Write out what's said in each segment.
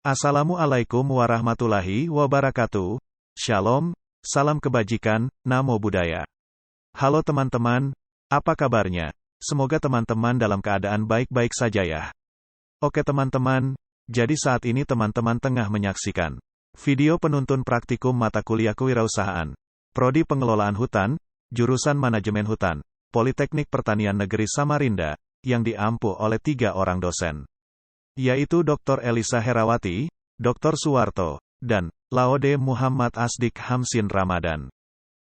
Assalamualaikum warahmatullahi wabarakatuh. Shalom, salam kebajikan, namo buddhaya. Halo teman-teman, apa kabarnya? Semoga teman-teman dalam keadaan baik-baik saja ya. Oke teman-teman, jadi saat ini teman-teman tengah menyaksikan video penuntun praktikum mata kuliah kewirausahaan, Prodi Pengelolaan Hutan, Jurusan Manajemen Hutan, Politeknik Pertanian Negeri Samarinda, yang diampu oleh 3 orang dosen, yaitu Dr. Elisa Herawati, Dr. Suwarto, dan Laode Muhammad Asdik Hamsin Ramadan.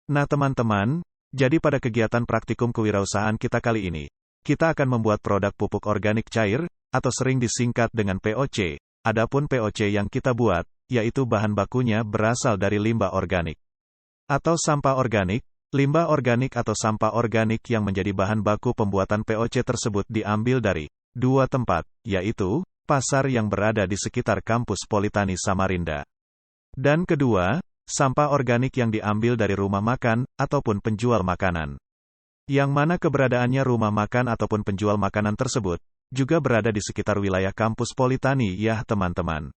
Nah teman-teman, jadi pada kegiatan praktikum kewirausahaan kita kali ini, kita akan membuat produk pupuk organik cair, atau sering disingkat dengan POC. Adapun POC yang kita buat, yaitu bahan bakunya berasal dari limbah organik, atau sampah organik. Limbah organik atau sampah organik yang menjadi bahan baku pembuatan POC tersebut diambil dari 2 tempat, yaitu pasar yang berada di sekitar kampus Politani Samarinda. Dan kedua, sampah organik yang diambil dari rumah makan, ataupun penjual makanan. Yang mana keberadaannya rumah makan ataupun penjual makanan tersebut, juga berada di sekitar wilayah kampus Politani ya teman-teman.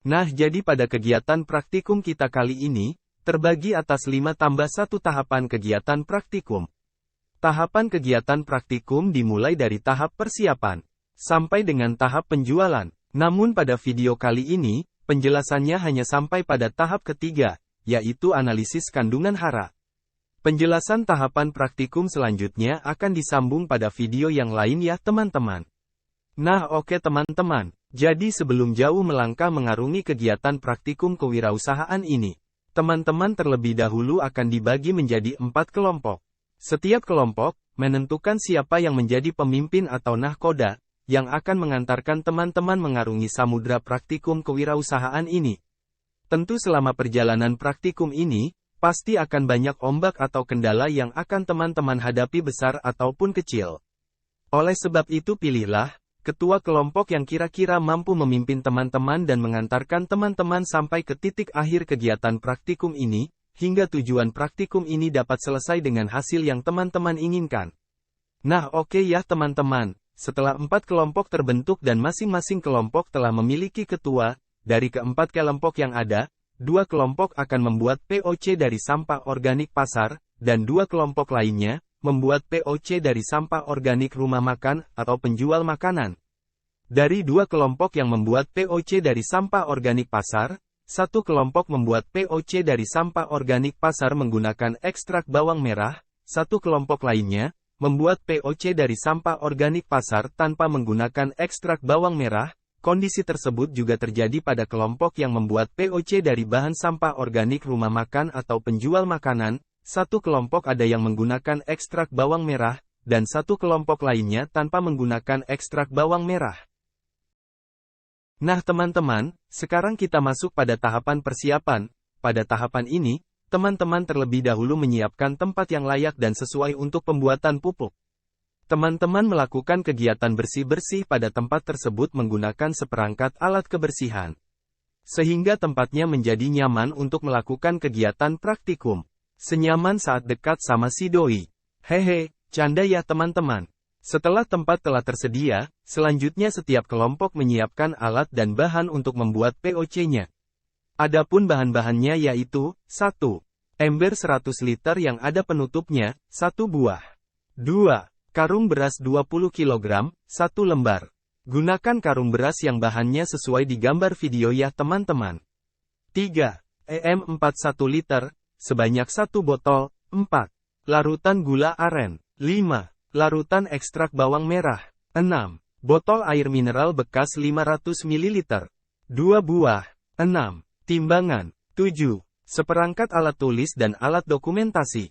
Nah jadi pada kegiatan praktikum kita kali ini, terbagi atas 5+1 tahapan kegiatan praktikum. Tahapan kegiatan praktikum dimulai dari tahap persiapan, sampai dengan tahap penjualan. Namun pada video kali ini, penjelasannya hanya sampai pada tahap ketiga, yaitu analisis kandungan hara. Penjelasan tahapan praktikum selanjutnya akan disambung pada video yang lain ya teman-teman. Nah oke teman-teman, jadi sebelum jauh melangkah mengarungi kegiatan praktikum kewirausahaan ini, teman-teman terlebih dahulu akan dibagi menjadi 4 kelompok. Setiap kelompok menentukan siapa yang menjadi pemimpin atau nahkoda, yang akan mengantarkan teman-teman mengarungi samudra praktikum kewirausahaan ini. Tentu selama perjalanan praktikum ini, pasti akan banyak ombak atau kendala yang akan teman-teman hadapi besar ataupun kecil. Oleh sebab itu pilihlah ketua kelompok yang kira-kira mampu memimpin teman-teman dan mengantarkan teman-teman sampai ke titik akhir kegiatan praktikum ini, hingga tujuan praktikum ini dapat selesai dengan hasil yang teman-teman inginkan. Nah oke ya teman-teman, setelah 4 kelompok terbentuk dan masing-masing kelompok telah memiliki ketua, dari keempat kelompok yang ada, 2 kelompok akan membuat POC dari sampah organik pasar, dan 2 kelompok lainnya, membuat POC dari sampah organik rumah makan atau penjual makanan. Dari 2 kelompok yang membuat POC dari sampah organik pasar, 1 kelompok membuat POC dari sampah organik pasar menggunakan ekstrak bawang merah, 1 kelompok lainnya, membuat POC dari sampah organik pasar tanpa menggunakan ekstrak bawang merah. Kondisi tersebut juga terjadi pada kelompok yang membuat POC dari bahan sampah organik rumah makan atau penjual makanan, 1 kelompok ada yang menggunakan ekstrak bawang merah, dan 1 kelompok lainnya tanpa menggunakan ekstrak bawang merah. Nah teman-teman, sekarang kita masuk pada tahapan persiapan. Pada tahapan ini, teman-teman terlebih dahulu menyiapkan tempat yang layak dan sesuai untuk pembuatan pupuk. Teman-teman melakukan kegiatan bersih-bersih pada tempat tersebut menggunakan seperangkat alat kebersihan, sehingga tempatnya menjadi nyaman untuk melakukan kegiatan praktikum. Senyaman saat dekat sama si doi. Hehe, canda ya teman-teman. Setelah tempat telah tersedia, selanjutnya setiap kelompok menyiapkan alat dan bahan untuk membuat POC-nya. Adapun bahan-bahannya yaitu, 1. Ember 100 liter yang ada penutupnya, 1 buah. 2. Karung beras 20 kg, 1 lembar. Gunakan karung beras yang bahannya sesuai di gambar video ya teman-teman. 3. EM 41 liter, sebanyak 1 botol. 4. Larutan gula aren. 5. Larutan ekstrak bawang merah. 6. Botol air mineral bekas 500 ml. 2 buah. 6. Timbangan. 7. Seperangkat alat tulis dan alat dokumentasi.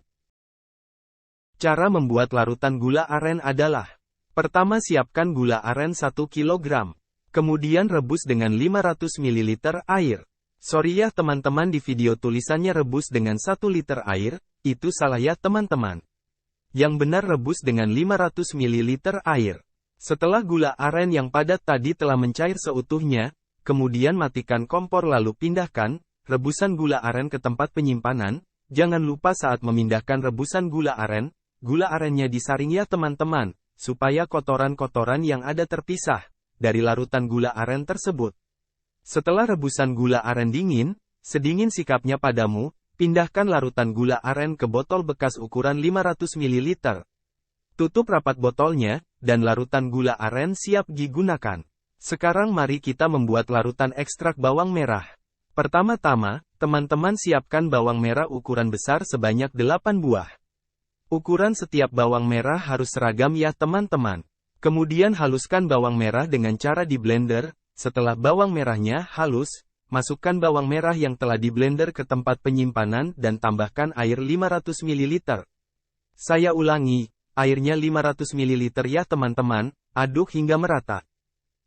Cara membuat larutan gula aren adalah: pertama siapkan gula aren 1 kg. Kemudian rebus dengan 500 ml air. Sorry ya teman-teman, di video tulisannya rebus dengan 1 liter air, itu salah ya teman-teman. Yang benar rebus dengan 500 ml air. Setelah gula aren yang padat tadi telah mencair seutuhnya, kemudian matikan kompor lalu pindahkan rebusan gula aren ke tempat penyimpanan. Jangan lupa saat memindahkan rebusan gula arennya disaring ya teman-teman, supaya kotoran-kotoran yang ada terpisah. dari larutan gula aren tersebut. Setelah rebusan gula aren dingin, sedingin sikapnya padamu, pindahkan larutan gula aren ke botol bekas ukuran 500 ml. Tutup rapat botolnya, dan larutan gula aren siap digunakan. Sekarang mari kita membuat larutan ekstrak bawang merah. Pertama-tama, teman-teman siapkan bawang merah ukuran besar sebanyak 8 buah. Ukuran setiap bawang merah harus seragam ya teman-teman. Kemudian haluskan bawang merah dengan cara di blender. Setelah bawang merahnya halus, masukkan bawang merah yang telah di blender ke tempat penyimpanan dan tambahkan air 500 ml. Saya ulangi, airnya 500 ml ya teman-teman, aduk hingga merata.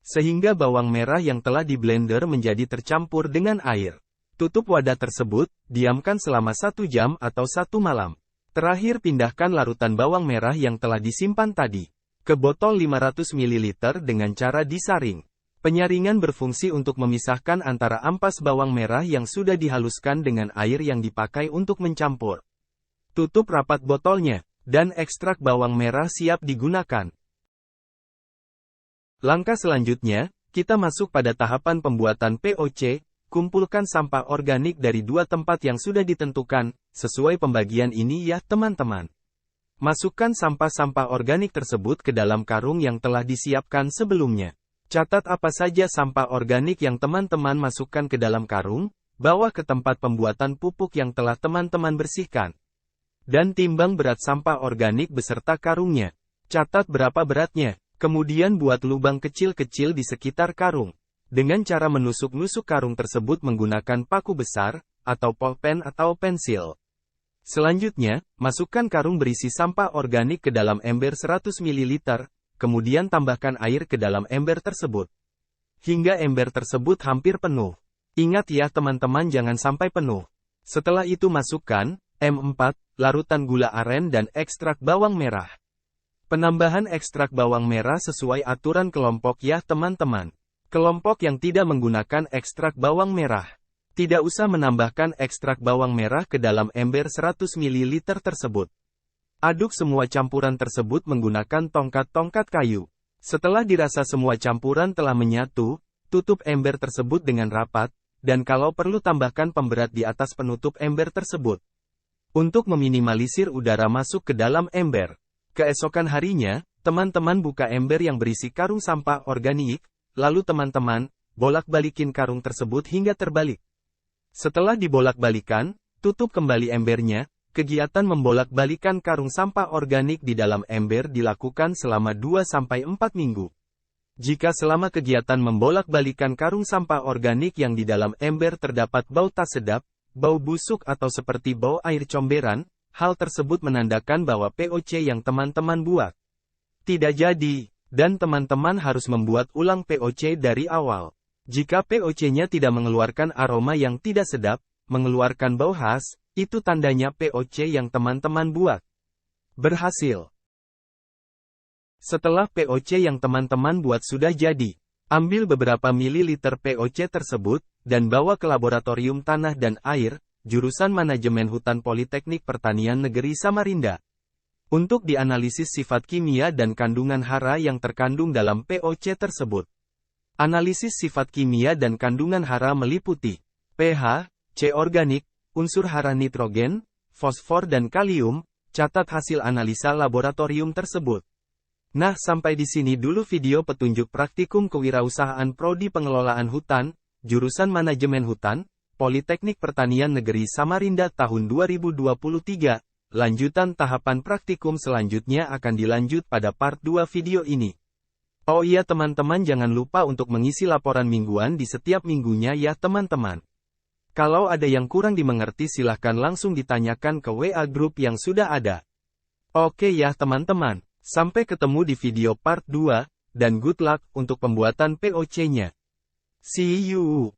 Sehingga bawang merah yang telah di blender menjadi tercampur dengan air. Tutup wadah tersebut, diamkan selama 1 jam atau 1 malam. Terakhir pindahkan larutan bawang merah yang telah disimpan tadi ke botol 500 ml dengan cara disaring. Penyaringan berfungsi untuk memisahkan antara ampas bawang merah yang sudah dihaluskan dengan air yang dipakai untuk mencampur. Tutup rapat botolnya, dan ekstrak bawang merah siap digunakan. Langkah selanjutnya, kita masuk pada tahapan pembuatan POC, kumpulkan sampah organik dari 2 tempat yang sudah ditentukan, sesuai pembagian ini ya teman-teman. Masukkan sampah-sampah organik tersebut ke dalam karung yang telah disiapkan sebelumnya. Catat apa saja sampah organik yang teman-teman masukkan ke dalam karung, bawa ke tempat pembuatan pupuk yang telah teman-teman bersihkan. Dan timbang berat sampah organik beserta karungnya. Catat berapa beratnya, kemudian buat lubang kecil-kecil di sekitar karung. Dengan cara menusuk-nusuk karung tersebut menggunakan paku besar, atau pulpen atau pensil. Selanjutnya, masukkan karung berisi sampah organik ke dalam ember 100 ml, kemudian tambahkan air ke dalam ember tersebut. Hingga ember tersebut hampir penuh. Ingat ya teman-teman jangan sampai penuh. Setelah itu masukkan, M4, larutan gula aren dan ekstrak bawang merah. Penambahan ekstrak bawang merah sesuai aturan kelompok ya teman-teman. Kelompok yang tidak menggunakan ekstrak bawang merah. Tidak usah menambahkan ekstrak bawang merah ke dalam ember 100 ml tersebut. Aduk semua campuran tersebut menggunakan tongkat-tongkat kayu. Setelah dirasa semua campuran telah menyatu, tutup ember tersebut dengan rapat, dan kalau perlu tambahkan pemberat di atas penutup ember tersebut. Untuk meminimalisir udara masuk ke dalam ember. Keesokan harinya, teman-teman buka ember yang berisi karung sampah organik, lalu teman-teman, bolak-balikin karung tersebut hingga terbalik. Setelah dibolak-balikan, tutup kembali embernya. Kegiatan membolak-balikan karung sampah organik di dalam ember dilakukan selama 2-4 minggu. Jika selama kegiatan membolak-balikan karung sampah organik yang di dalam ember terdapat bau tak sedap, bau busuk atau seperti bau air comberan, hal tersebut menandakan bahwa POC yang teman-teman buat tidak jadi, dan teman-teman harus membuat ulang POC dari awal. Jika POC-nya tidak mengeluarkan aroma yang tidak sedap, mengeluarkan bau khas, itu tandanya POC yang teman-teman buat berhasil. Setelah POC yang teman-teman buat sudah jadi, ambil beberapa mililiter POC tersebut, dan bawa ke Laboratorium Tanah dan Air, jurusan Manajemen Hutan Politeknik Pertanian Negeri Samarinda. Untuk dianalisis sifat kimia dan kandungan hara yang terkandung dalam POC tersebut. Analisis sifat kimia dan kandungan hara meliputi pH, C organik, unsur hara nitrogen, fosfor dan kalium. Catat hasil analisa laboratorium tersebut. Nah, sampai di sini dulu video petunjuk praktikum kewirausahaan Prodi Pengelolaan Hutan, jurusan Manajemen Hutan, Politeknik Pertanian Negeri Samarinda tahun 2023. Lanjutan tahapan praktikum selanjutnya akan dilanjut pada part 2 video ini. Oh iya teman-teman, jangan lupa untuk mengisi laporan mingguan di setiap minggunya ya teman-teman. Kalau ada yang kurang dimengerti silahkan langsung ditanyakan ke WA Group yang sudah ada. Oke ya teman-teman, sampai ketemu di video part 2, dan good luck untuk pembuatan POC-nya. See you!